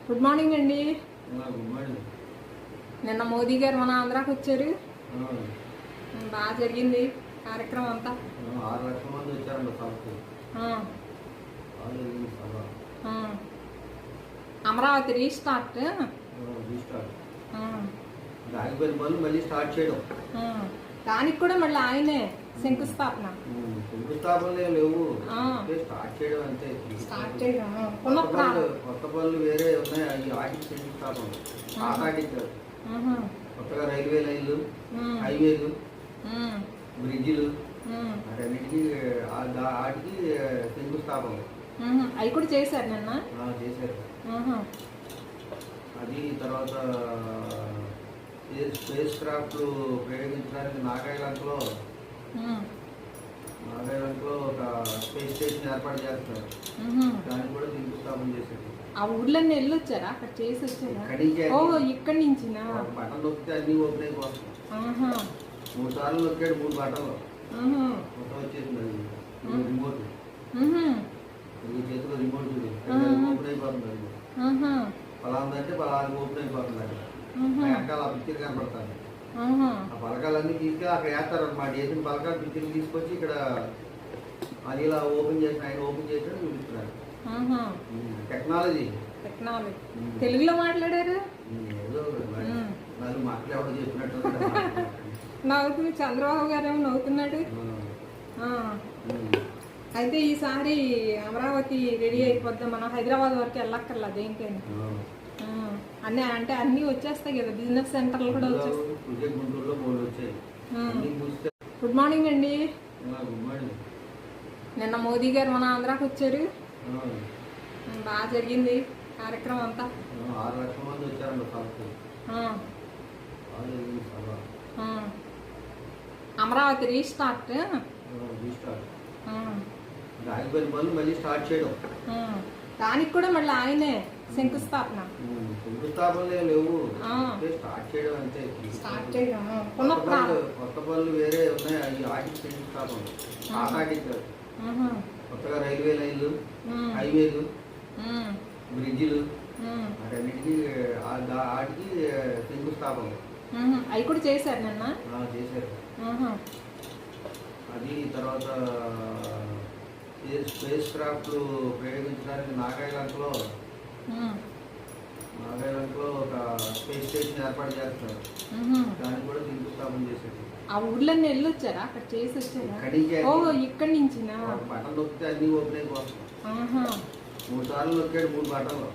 Good morning అండి. Good morning. నిన్న మోదీ గారు మన ఆంధ్రాకి వచ్చారు. బాగా జరిగింది కార్యక్రమం అంతా. 6 లక్షల మంది వచ్చారండి సభకి. అమరావతి రీస్టార్ట్ ఆగిపోయిన పనులు మళ్ళీ స్టార్ట్ చేయడం. దానికి కూడా మళ్ళీ ఆయనే శంకుస్థాపన. శంకుస్థాపనలే లేవు, స్టార్ట్ చేయడం అంతే. స్టార్ట్ చేయడం కొత్త పనులు వేరే ఉన్నాయి, అవి వాటికి శంకుస్థాపన. ఆకాటికి కొత్తగా రైల్వే లైన్లు, హైవేలు, బ్రిడ్జిలు, వాటన్నిటికీ వాటికి శంకుస్థాపన. అవి కూడా చేశారు నిన్న. చేశారు. అది తర్వాత స్పేస్ క్రాఫ్ట్ ప్రయోగించడానికి నాగాలాండ్లో ఒక స్పేస్ స్టేషన్ ఏర్పాటు చేస్తారు. దాన్ని కూడా శంకుస్థాపన చేశారు. ఆ ఊర్లన్నీ వెళ్ళొచ్చారా? అక్కడ చేసి వచ్చారా? ఇక్కడి నుంచి బటన్ నొక్కితే అన్ని ఓపెన్ అయిపోతాయి. 3 సార్లు నొక్కాడు, 3 బటన్లు మొత్తం వచ్చేసింది. అది రిమోట్, చేతిలో రిమోట్ చూడు, ఓపెన్ అయిపోతుంది. అది పలాందంటే పలాది ఓపెన్ అయిపోతుంది. అది వెనకాల ఆ పిక్చర్ కనపడతాను. ఆ పలకాలన్నీ తీసుకెళ్ళి అక్కడ వేస్తారు అనమాట. వేసిన పలకాలు పిక్చర్ తీసుకొచ్చి ఇక్కడ అది ఇలా ఓపెన్ చేసిన ఆయన ఓపెన్ చేసి చూపిస్తున్నారు. టెక్నాలజీ. తెలుగులో మాట్లాడారు. ఏదో మాట్లాడడం చెప్పినట్టు నవ్వుతుంది. చంద్రబాబు గారు ఏమో నవ్వుతున్నాడు. అయితే ఈసారి అమరావతి రెడీ అయిపోద్దాం, మనం హైదరాబాద్ వరకు వెళ్ళక్కర్లా దేనికైనా. అన్ని వచ్చేస్తాయి కదా, బిజినెస్ సెంటర్లు కూడా వచ్చేస్తాయి. గుడ్ మార్నింగ్ అండి. Good morning. నిన్న మోదీ గారు మన ఆంధ్రాకి వచ్చారు. బాగా జరిగింది కార్యక్రమం అంతా. 6 లక్షల మంది వచ్చారండి సభకి. అమరావతి రీస్టార్ట్ ఆగిపోయిన పనులు మళ్ళీ స్టార్ట్ చేయడం. దానికి కూడా మళ్ళీ ఆయనే శంకుస్థాపన. శంకుస్థాపనలే లేవు, స్టార్ట్ చేయడం అంతే. స్టార్ట్ చేయడం కొత్త పనులు వేరే ఉన్నాయి, అవి వాటికి శంకుస్థాపన. ఆకాటికి కొత్తగా రైల్వే లైన్లు, హైవేలు, బ్రిడ్జిలు, వాటన్నిటికీ వాటికి శంకుస్థాపన. అవి కూడా చేశారు నిన్న. చేశారు. అది తర్వాత స్పేస్ క్రాఫ్ట్ ప్రయోగించడానికి నాగాలాండ్లో ఒక స్పేస్ స్టేషన్ ఏర్పాటు చేస్తారు. దాన్ని కూడా శంకుస్థాపన చేశారు. ఆ ఊర్లన్నీ వెళ్ళొచ్చారా? అక్కడ చేసి వచ్చారా? ఇక్కడి నుంచి బటన్ నొక్కితే అన్ని ఓపెన్ అయిపోతాయి. 3 సార్లు నొక్కాడు, 3 బటన్లు